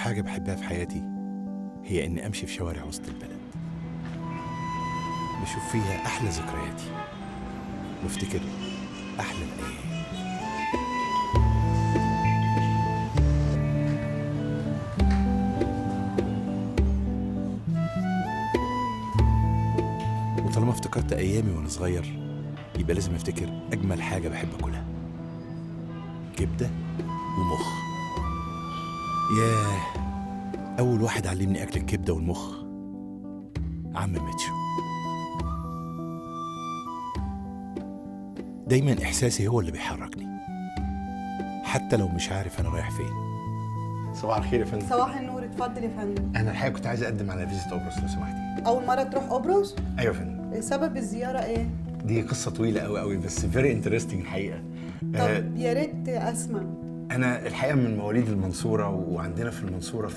حاجة بحبها في حياتي هي إني أمشي في شوارع وسط البلد، بشوف فيها أحلى ذكرياتي وافتكر أحلى الأيام. وطالما افتكرت أيامي وأنا صغير يبقى لازم أفتكر أجمل حاجة بحب أكلها، كبدة ومخ. ياه، أول واحد علمني أكل الكبدة والمخ عم ميتشو. دايما إحساسي هو اللي بيحركني حتى لو مش عارف أنا رايح فين. صباح الخير يا فندم. صباح النور، اتفضل يا فندم. أنا الحقيقة كنت عايز أقدم على فيزيت قبرص لو سمحتي. أول مرة تروح قبرص؟ أيوة يا فندم. سبب الزيارة إيه؟ دي قصة طويلة قوي قوي بس فيري انترستنج الحقيقة. طب يا ريت أسمع. أنا الحقيقة من مواليد المنصورة، وعندنا في المنصورة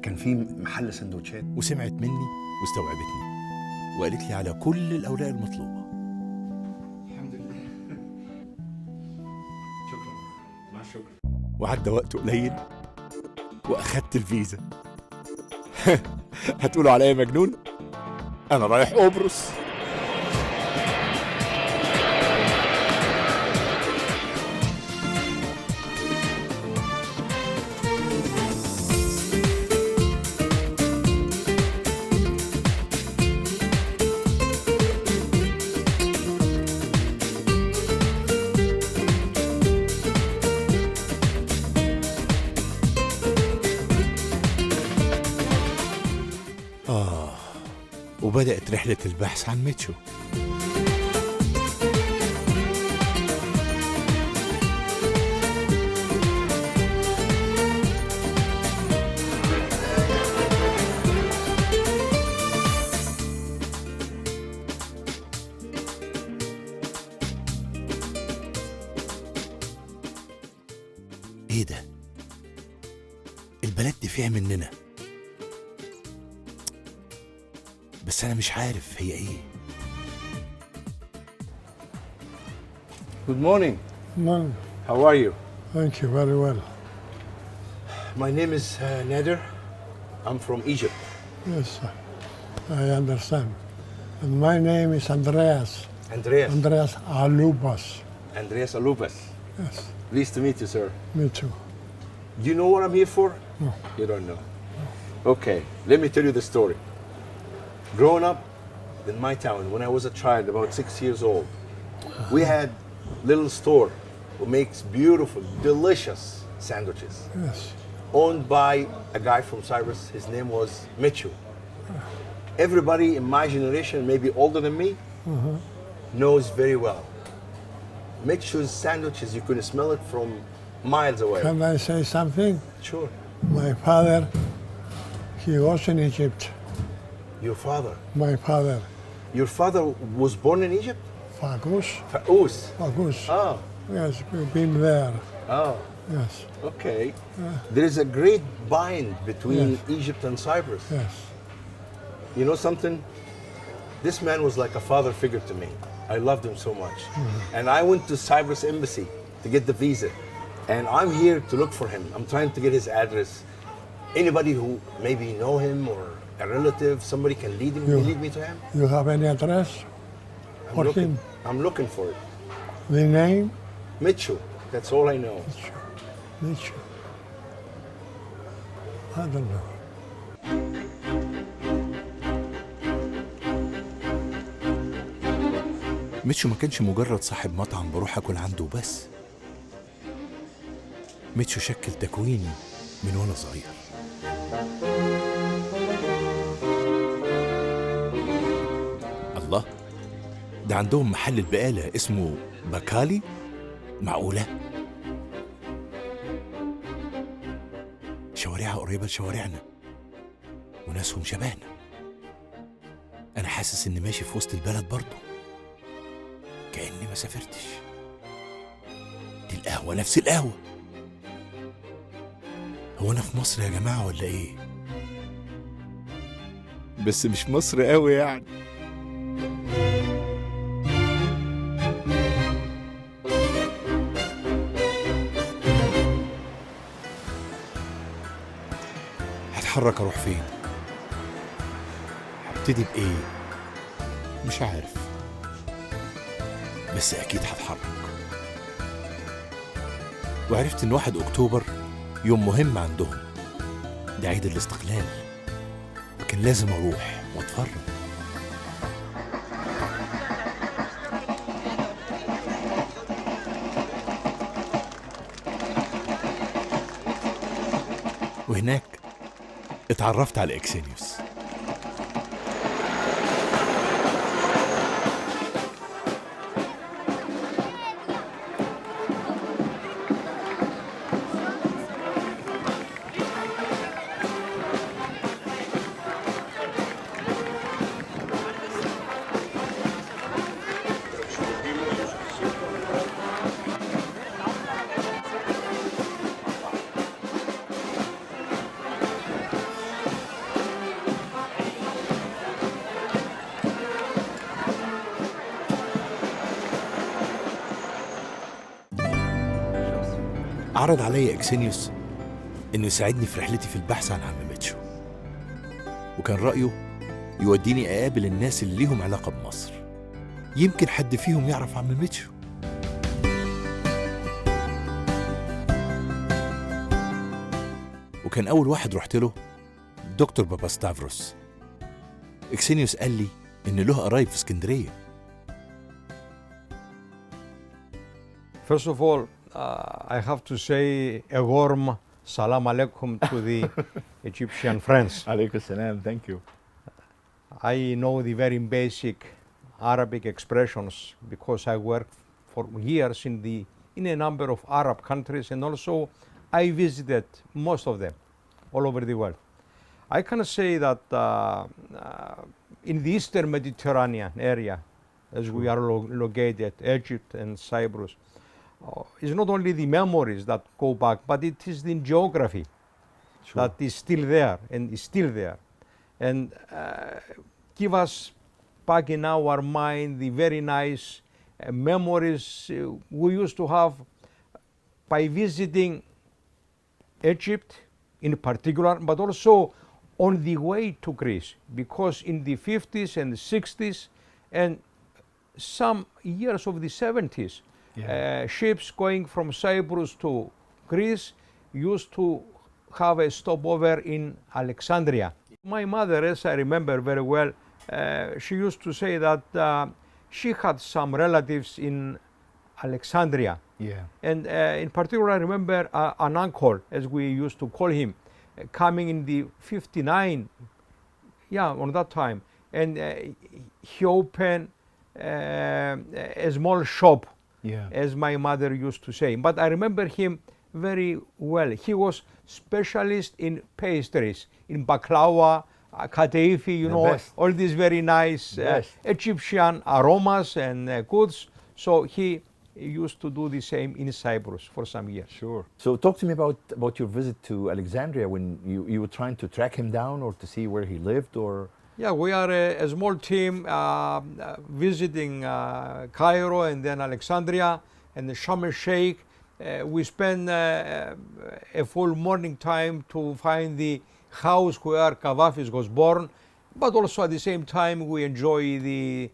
كان في محل سندوتشات، وسمعت مني واستوعبتني وقالت لي على كل الأوراق المطلوبة. الحمد لله. شكرا مع الشكر. وعدى وقت قليل وأخدت الفيزا. هتقولوا عليا مجنون؟ أنا رايح قبرص. وبدأت رحلة البحث عن ميتشو. ايه ده؟ البلد دي فيها مننا، بس أنا مش عارف هي إيه. Good morning. Morning. How are you? Thank you very well. My name is Nader. I'm from Egypt. Yes, I understand. And my name is Andreas. Andreas. Andreas Alubas. Andreas Alubas. Yes, Pleased to meet you, sir. me too. Do you know what I'm here for? No. You don't know. Okay, let me tell you the story. Growing up in my town, when I was a child, about 6 years old, we had little store who makes beautiful, delicious sandwiches. Yes. Owned by a guy from Cyprus. His name was Mيتشو. Everybody in my generation, maybe older than me, knows very well. Mيتشو's sandwiches, you can smell it from miles away. Can I say something? Sure. My father, he was in Egypt. Your father. My father, Your father was born in Egypt? Fagus. Fa'us. Fagus. Oh. Yes, we've been there. Oh. Yes, Okay. There is a great bind between Yes. Egypt and Cyprus. yes. You know something? This man was like a father figure to me. I loved him so much. And I went to Cyprus embassy to get the visa. And I'm here to look for him. I'm trying to get his address. Anybody who maybe know him or a relative, somebody can lead me to him. You have any address for him? I'm looking for it. The name? Mيتشو. That's all I know. Mيتشو. I don't know. ميتشو ما كانش مجرد صاحب مطعم بروح أكل عنده بس. ميتشو شكل تكويني من وأنا صغير. الله، ده عندهم محل البقالة اسمه بكالي؟ معقولة؟ شوارعها قريبة لشوارعنا وناسهم شبهنا. أنا حاسس إني ماشي في وسط البلد برضه، كأني ما سافرتش. دي القهوة نفس القهوة. هو أنا في مصر يا جماعة ولا إيه؟ بس مش مصر قوي يعني. هتحرك اروح فين؟ هبتدي بايه؟ مش عارف، بس اكيد هتحرك. وعرفت ان 1 اكتوبر يوم مهم عندهم، ده عيد الاستقلال، وكان لازم اروح واتفرج. وهناك اتعرفت على اكسينيوس. عرض علي اكسينيوس انه يساعدني في رحلتي في البحث عن عم ميتشو، وكان رأيه يوديني اقابل الناس اللي ليهم علاقة بمصر، يمكن حد فيهم يعرف عم ميتشو. وكان اول واحد رحت له دكتور باباستافروس. اكسينيوس قال لي ان له قرايب في اسكندرية. First of all, I have to say a warm salam alaikum to the Egyptian friends. Alaikum salam, thank you. I know the very basic Arabic expressions because I worked for years in a number of Arab countries, and also I visited most of them all over the world. I can say that in the Eastern Mediterranean area, as we are located, Egypt and Cyprus, it's not only the memories that go back, but it is the geography that is still there and is still there, and give us back in our mind the very nice memories we used to have by visiting Egypt in particular, but also on the way to Greece, because in the 50s and the 60s and some years of the 70s, ships going from Cyprus to Greece used to have a stopover in Alexandria. My mother, as I remember very well, she used to say that she had some relatives in Alexandria. And in particular, I remember an uncle, as we used to call him, coming in the 59, on that time, and he opened a small shop, as my mother used to say. But I remember him very well. He was specialist in pastries, in baklava, kadaifi, all these very nice Egyptian aromas and goods. So he used to do the same in Cyprus for some years. Sure. So talk to me about your visit to Alexandria when you were trying to track him down or to see where he lived, or... Yeah, we are a small team visiting Cairo and then Alexandria and the Sharm el-Sheikh. We spend a full morning time to find the house where Gaddafi was born, but also at the same time we enjoy the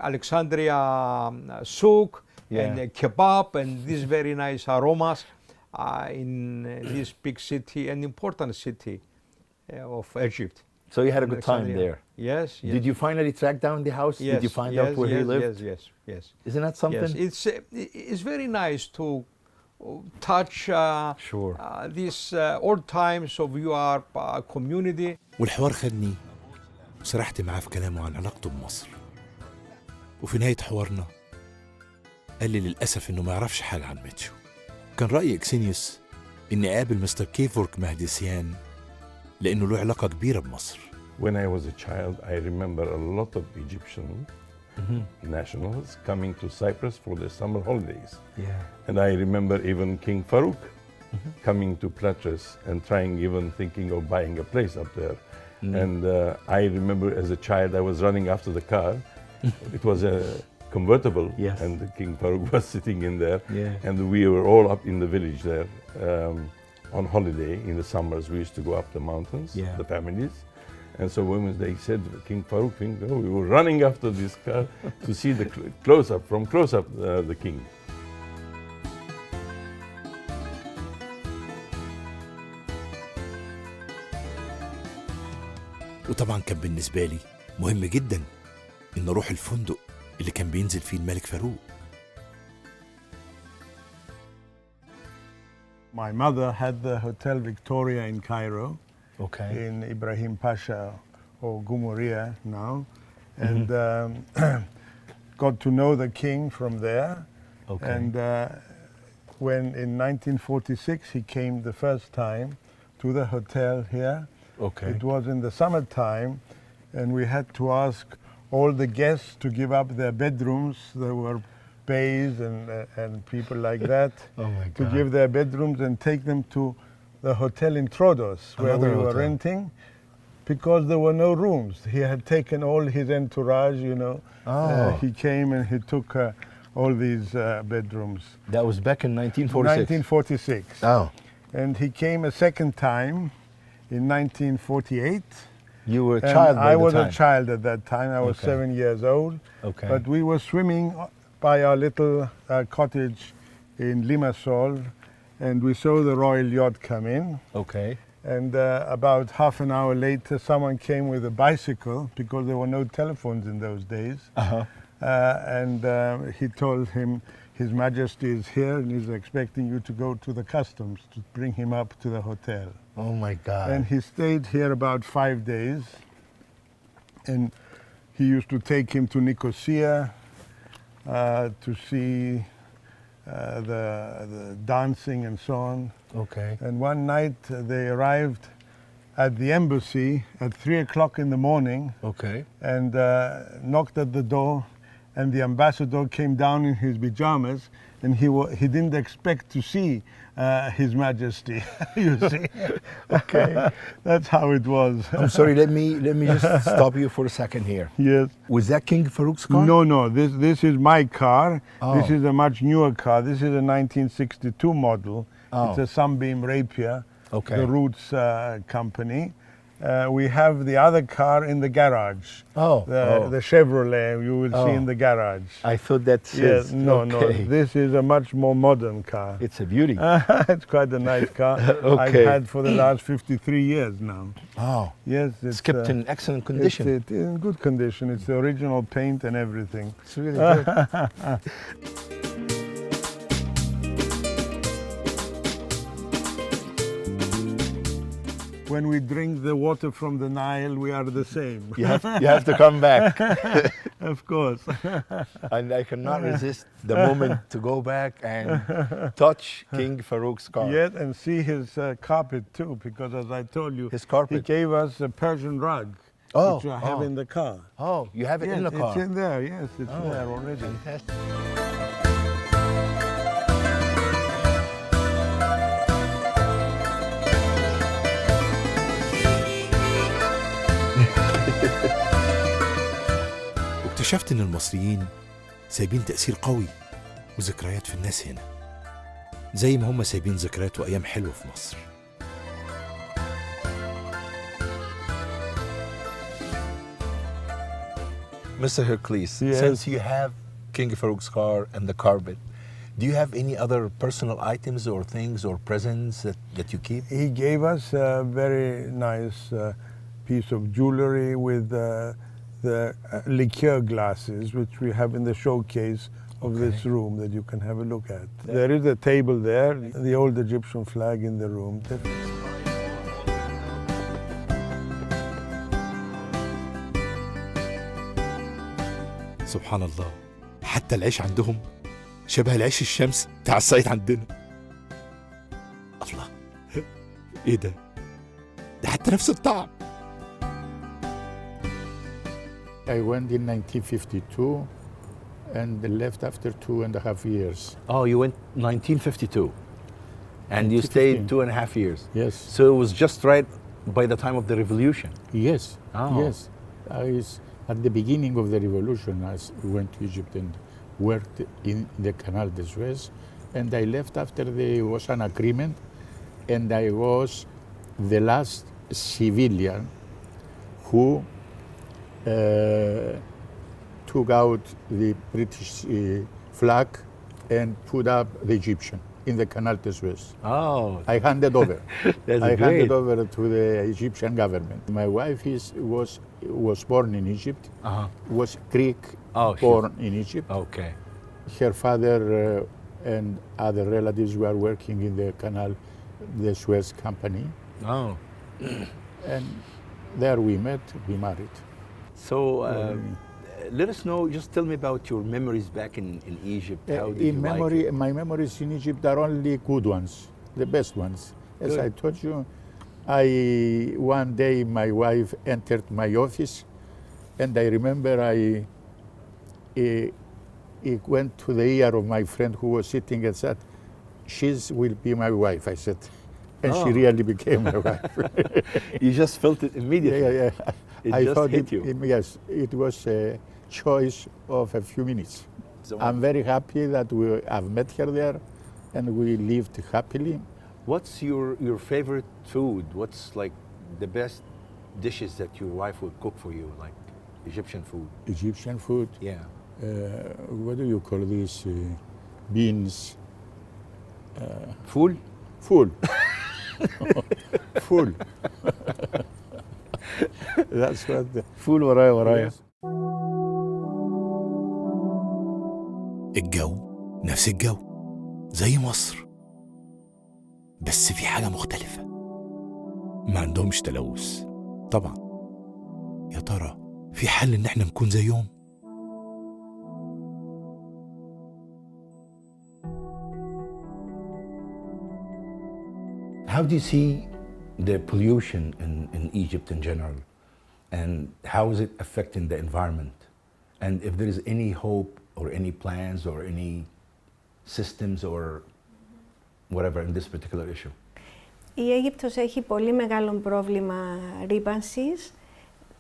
Alexandria souk and kebab and these very nice aromas in this big city, an important city of Egypt. So you had a good time there. Yes. Did you finally track down the house? Yes, Did you find out where he lived? Yes. Isn't that something? Yes, it's very nice to touch these old times of your community. والحوار خدني وسرحت معاه في كلامه عن علاقته بمصر. وفي نهاية حوارنا قال لي للأسف إنه ما يعرفش حال عن ميتشو. كان رأي اكسينيوس إني أقابل مستر كيفورك مهديسيان لأنه له علاقة كبيرة بمصر. When I was a child, I remember a lot of Egyptian nationals coming to Cyprus for the summer holidays. And I remember even King Farouk coming to Platras and thinking of buying a place up there. And I remember as a child, I was running after the car. It was a convertible, and King Farouk was sitting in there, and we were all up in the village there. on holiday in the summers. We used to go up the mountains, Yeah. the families. And so when they said King Farouk, we were running after this car to see the close-up, from close-up, the king. وطبعا كان بالنسبة لي مهم جدا إن أروح الفندق اللي كان بينزل فيه الملك فاروق. My mother had the Hotel Victoria in Cairo, Okay. in Ibrahim Pasha or Gumuria now, and got to know the king from there. Okay. And when in 1946 he came the first time to the hotel here, Okay. it was in the summertime, and we had to ask all the guests to give up their bedrooms. There were bays and people like that Oh my to God. give their bedrooms and take them to the hotel in Troodos, where Another we were hotel. renting, because there were no rooms. He had taken all his entourage, you know. Oh. He came and he took all these bedrooms. That was back in 1946. 1946. Oh. And he came a second time in 1948. You were a And child by I the was time. a child at that time. I was Okay. 7 years old. Okay. But we were swimming by our little cottage in Limassol, and we saw the royal yacht come in. Okay. And about half an hour later, someone came with a bicycle, because there were no telephones in those days. Uh-huh. And he told him, His Majesty is here and he's expecting you to go to the customs to bring him up to the hotel. Oh my God. And he stayed here about 5 days. And he used to take him to Nicosia to see the dancing and so on. Okay. And one night they arrived at the embassy at 3 o'clock in the morning Okay. and knocked at the door, and the ambassador came down in his pajamas, and he didn't expect to see His Majesty. You see? Okay. That's how it was. I'm sorry, let me just stop you for a second here. Yes. Was that King Farouk's car? No. This is my car. Oh. This is a much newer car. This is a 1962 model. Oh. It's a Sunbeam Rapier. Okay. The Roots company. We have the other car in the garage. Oh. The Chevrolet you will see in the garage. I thought that's Yes, his. no. Okay. This is a much more modern car. It's a beauty. It's quite a nice car. Okay. I've had for the last 53 years now. Oh. Yes, It's kept in excellent condition. It's in good condition. It's the original paint and everything. It's really good. When we drink the water from the Nile, we are the same. You have to come back. Of course. And I cannot resist the moment to go back and touch King Farouk's car. Yes, and see his carpet too, because as I told you, His carpet. he gave us a Persian rug, Oh, which I have oh. in the car. Oh, you have it Yes, in the car. it's in there. Yes, it's Oh, there already. Fantastic. واكتشفت إن المصريين سايبين تأثير قوي وذكريات في الناس هنا، زي ما هم سايبين ذكريات وأيام حلوة في مصر. Mr. Hercules, Yes. since you have King Farouk's car and the carpet, do you have any other personal items or things or presents that you keep? He gave us a very nice piece of jewelry with the liqueur glasses, which we have in the showcase of this room that you can have a look at. There is a table there, the old Egyptian flag in the room. سبحان الله، حتى العيش عندهم شبه العيش الشمس بتاع الصعيد عندنا. الله، ايه ده؟ ده حتى نفس الطعم. I went in 1952 and left after 2.5 years. Oh, you went 1952 and you stayed 2.5 years. Yes. So it was just right by the time of the revolution. Yes. Oh. Yes. At the beginning of the revolution, I went to Egypt and worked in the Canal de Suez, and I left after there was an agreement, and I was the last civilian who took out the British flag and put up the Egyptian in the Canal de Suez. Oh, I handed over. that's I great. handed over to the Egyptian government. My wife was born in Egypt, was Greek, Oh, born in Egypt. Okay. Her father and other relatives were working in the Canal de Suez company, Oh. and there we met, we married. So let us know, just tell me about your memories back in Egypt. How did In you memory, like it? my memories in Egypt are only good ones, the best ones. As Good. I told you, one day my wife entered my office, and I remember I went to the ear of my friend who was sitting and said, "She will be my wife," I said. And she Oh. really became my wife. You just felt it immediately. Yeah. It I just thought hit you. Yes, it was a choice of a few minutes. So I'm very happy that I've met her there, and we lived happily. what's your favorite food? What's like the best dishes that your wife would cook for you, like Egyptian food? Egyptian food. Yeah. What do you call this? Beans. Food? Full. Full. That's what. فول ورايا. Yes. الجو نفس الجو زي مصر، بس في حاجة مختلفة، ما عندهمش تلوث طبعا. يا ترى في حل إن احنا نكون زيهم؟ How do you see the pollution in Egypt in general? And how is it affecting the environment? And if there is any hope or any plans or any systems or whatever in this particular issue? Η Αίγυπτος έχει πολύ μεγάλο πρόβλημα ρύπανσης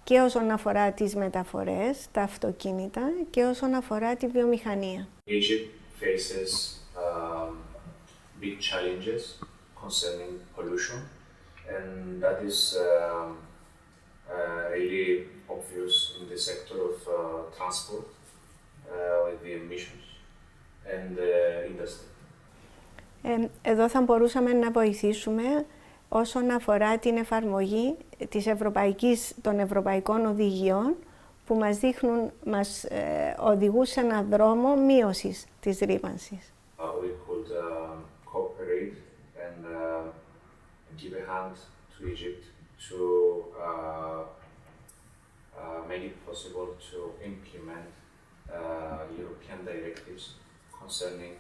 και όσον αφορά τις μεταφορές, τα αυτοκίνητα και όσον αφορά τη βιομηχανία. Egypt faces big challenges concerning pollution, and that is really obvious in the sector of transport with the emissions and the industry. Εδώ θα μπορούσαμε να βοηθήσουμε όσον αφορά την εφαρμογή των ευρωπαϊκών οδηγιών που μας οδηγούν σε έναν δρόμο μείωσης της ρύπανσης. We could cooperate and give a hand to Egypt to make it possible to implement European directives concerning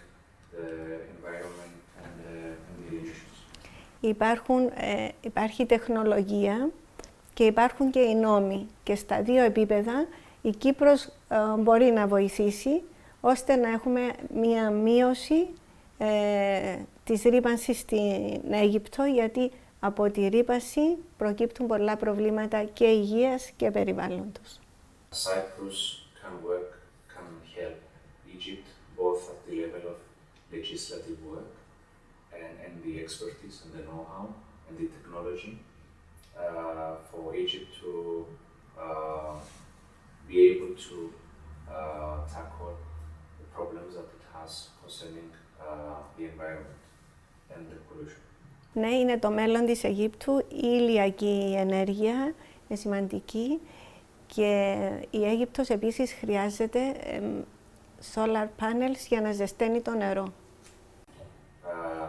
the environment and the emissions. Υπάρχει τεχνολογία και υπάρχουν και οι νόμοι και στα δύο επίπεδα η Κύπρος μπορεί να βοηθήσει ώστε να έχουμε μία μείωση της ρύπανσης στην Αίγυπτο, γιατί από τη ρύπανση προκύπτουν πολλά προβλήματα και υγείας και περιβάλλοντος. Cyprus can help Egypt both at the level of legislative work and the expertise and the know-how and the technology for Egypt to be able to tackle the problems that it has concerning the environment and the pollution. Ναι, είναι το μέλλον της Αιγύπτου. Η ηλιακή ενέργεια είναι σημαντική και η Αίγυπτος επίσης χρειάζεται solar panels για να ζεσταίνει το νερό.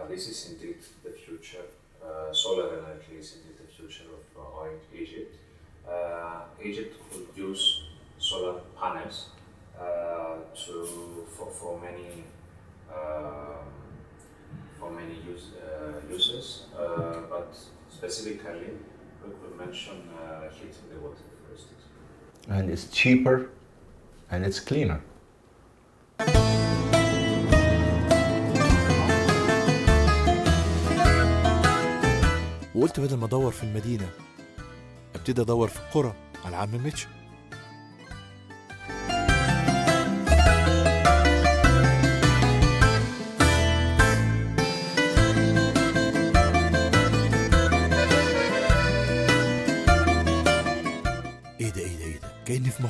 This is indeed the future. Solar energy is indeed the future of Egypt. Egypt could use solar panels for many uses, but specifically we could mention heating the water, for instance. And it's cheaper and it's cleaner. وقلت بدل ما ادور في المدينة ابتدي ادور في القرى على عم ميتشو.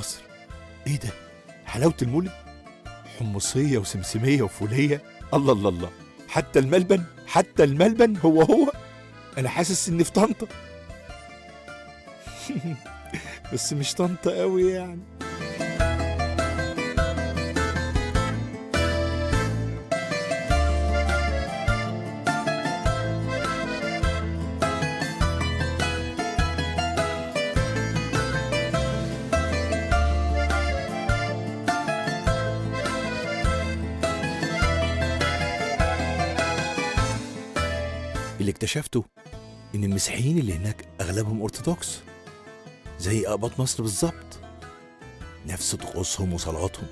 مصر. ايه ده؟ حلاوة المولد، حمصية وسمسمية وفولية. الله الله الله، حتى الملبن هو. انا حاسس اني في طنطا. بس مش طنطا قوي يعني. اللي اكتشفته إن المسيحيين اللي هناك أغلبهم أرثوذكس زي أقباط مصر بالظبط، نفس طقوسهم وصلاتهم.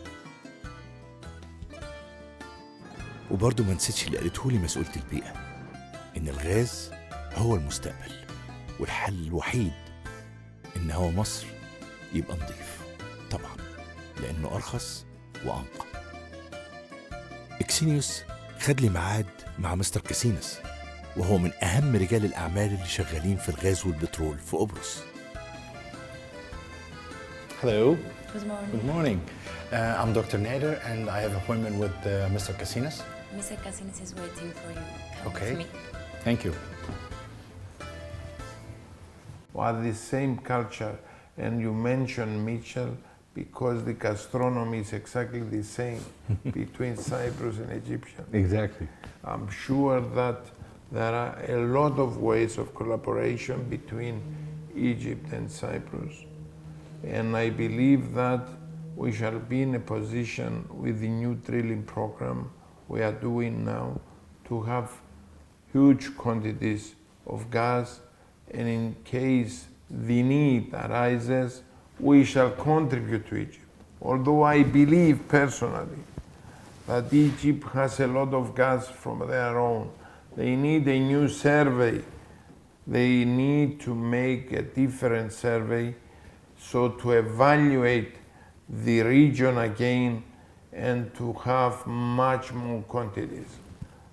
وبرضه ما نسيتش اللي قالته لي مسؤولة البيئة، إن الغاز هو المستقبل والحل الوحيد إن هو مصر يبقى نظيف، طبعا لأنه أرخص وأنقى. إكسينيوس خد لي ميعاد مع مستر كاسينس، وهو من أهم رجال الأعمال اللي شغالين في الغاز والبترول في قبرص. Hello. Good morning. Good morning. I'm d.Nader and I have an appointment with Mr. Casinas. Mr. Casinas is waiting for you. Come Okay. with me. Thank you. Are the same culture, and you mentioned Mitchell because the gastronomy is exactly the same between Cyprus and Egyptian. Exactly. I'm sure that there are a lot of ways of collaboration between Egypt and Cyprus. And I believe that we shall be in a position with the new drilling program we are doing now to have huge quantities of gas, and in case the need arises, we shall contribute to Egypt. Although I believe personally that Egypt has a lot of gas from their own, they need a new survey. They need to make a different survey so to evaluate the region again and to have much more quantities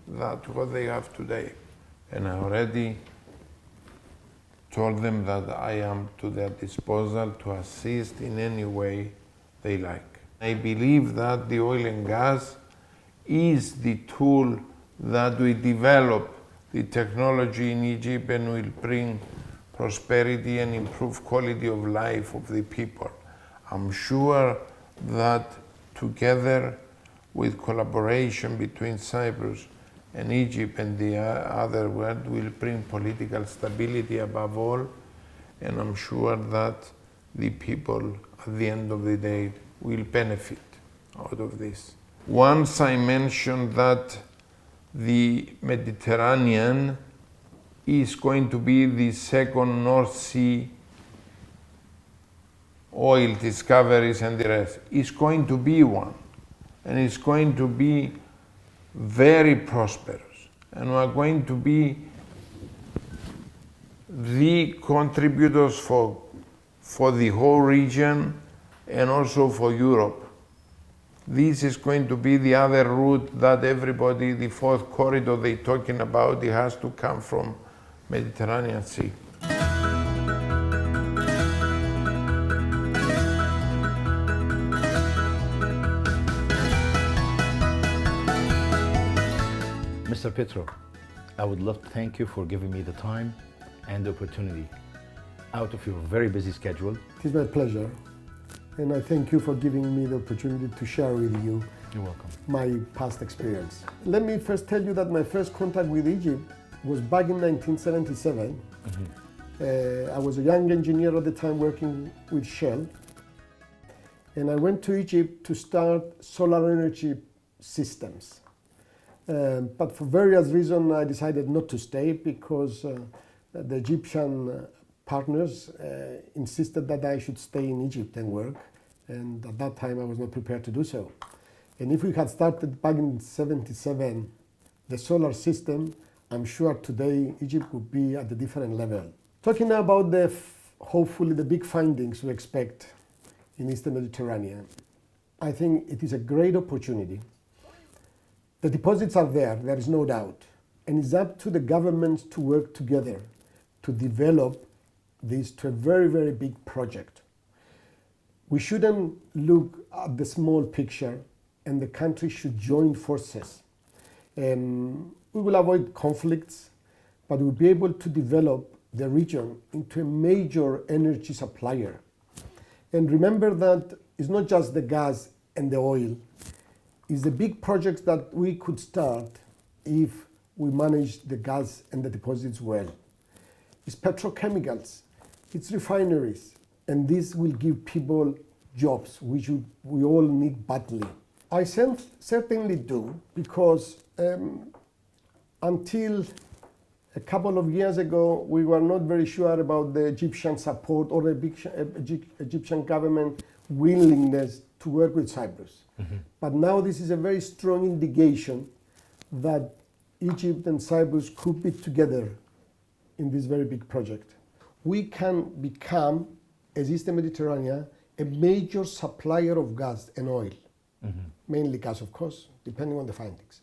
than what they have today. And I already told them that I am to their disposal to assist in any way they like. I believe that the oil and gas is the tool that we develop the technology in Egypt and will bring prosperity and improve quality of life of the people. I'm sure that together with collaboration between Cyprus and Egypt and the other world will bring political stability above all, and I'm sure that the people at the end of the day will benefit out of this. Once I mentioned that the Mediterranean is going to be the second North Sea oil discoveries and the rest. It's going to be one, and it's going to be very prosperous, and we're going to be the contributors for the whole region and also for Europe. This is going to be the other route that everybody, the fourth corridor they're talking about, it has to come from Mediterranean Sea. Mr. Petro, I would love to thank you for giving me the time and the opportunity out of your very busy schedule. It is my pleasure, and I thank you for giving me the opportunity to share with you You're welcome. my past experience. Let me first tell you that my first contact with Egypt was back in 1977. I was a young engineer at the time working with Shell, and I went to Egypt to start solar energy systems. But for various reasons, I decided not to stay because the Egyptian partners insisted that I should stay in Egypt and work, and at that time I was not prepared to do so. And if we had started back in '77 the solar system, I'm sure today Egypt would be at a different level. Talking now about hopefully the big findings we expect in Eastern Mediterranean, I think it is a great opportunity. The deposits are there is no doubt, and it's up to the governments to work together to develop this to a very, very big project. We shouldn't look at the small picture, and the country should join forces. We will avoid conflicts, but we'll be able to develop the region into a major energy supplier. And remember that it's not just the gas and the oil, it's the big projects that we could start if we manage the gas and the deposits well. It's petrochemicals, it's refineries, and this will give people jobs, which we all need badly. I certainly do, because until a couple of years ago, we were not very sure about the Egyptian support or the Egyptian government willingness to work with Cyprus. But now this is a very strong indication that Egypt and Cyprus could be together in this very big project. We can become, as Eastern Mediterranean, a major supplier of gas and oil, mainly gas, of course, depending on the findings.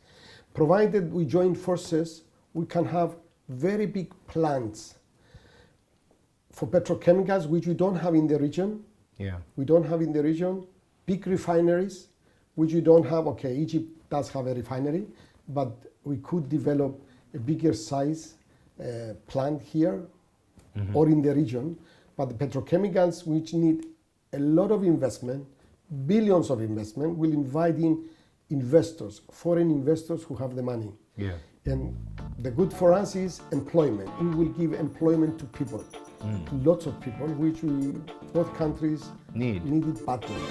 Provided we join forces, we can have very big plants for petrochemicals, which we don't have in the region. Yeah. We don't have in the region. Big refineries, which we don't have. Okay, Egypt does have a refinery, but we could develop a bigger size plant here or in the region. But the petrochemicals, which need a lot of investment, billions of investment, will invite in investors, foreign investors who have the money. Yeah. And the good for us is employment. We will give employment to people, to lots of people, which both countries needed badly.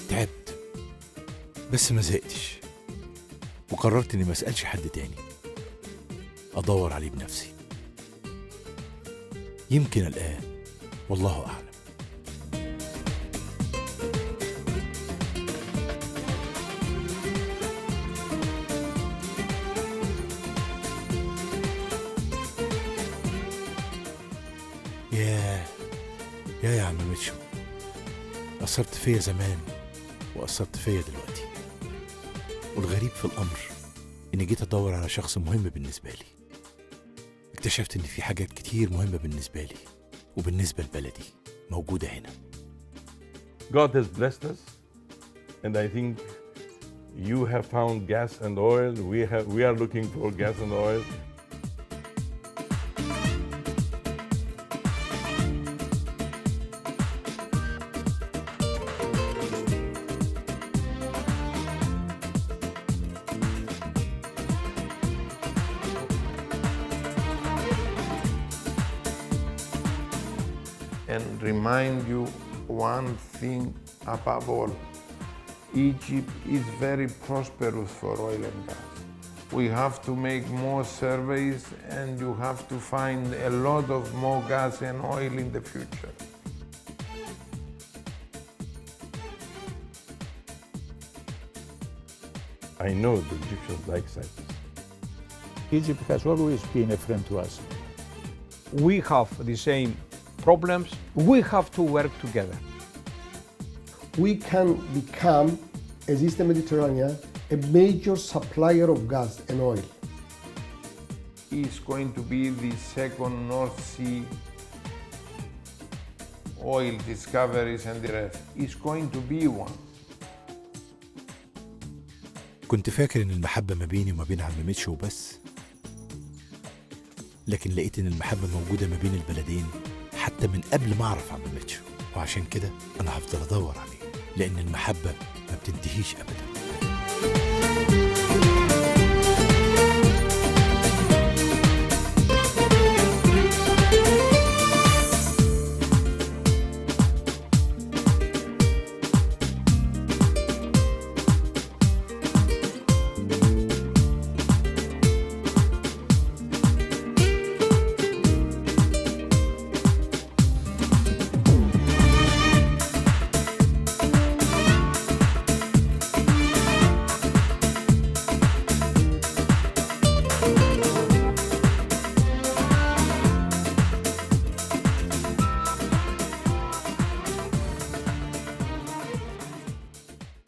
تعبت بس ما زهقتش، وقررت اني ما اسالش حد تاني، ادور عليه بنفسي. يمكن الآن، والله أعلم. يا عم ميتشو، أثرت فيا زمان وأثرت فيا دلوقتي، والغريب في الأمر إني جيت أدور على شخص مهم بالنسبة لي. اكتشفت إن في حاجات كتير مهمة بالنسبة لي وبالنسبة لبلدي موجودة هنا. God has blessed us, and I think you have found gas and oil. We are looking for gas and oil. And remind you one thing above all. Egypt is very prosperous for oil and gas. We have to make more surveys, and you have to find a lot of more gas and oil in the future. I know the Egyptians like Cyprus. Egypt has always been a friend to us. We have the same problems. We have to work together. We can become, as Eastern Mediterranean, a major supplier of gas and oil. It's going to be the second North Sea oil discoveries and the rest. It's going to be one. كنت فاكر إن المحبة ما بيني وما بين عم ميتشو بس، لكن لقيت إن المحبة موجودة ما بين البلدين حتى من قبل ما أعرف عم ميتشو، وعشان كده أنا هفضل أدور عليه، لأن المحبة ما بتنتهيش أبداً.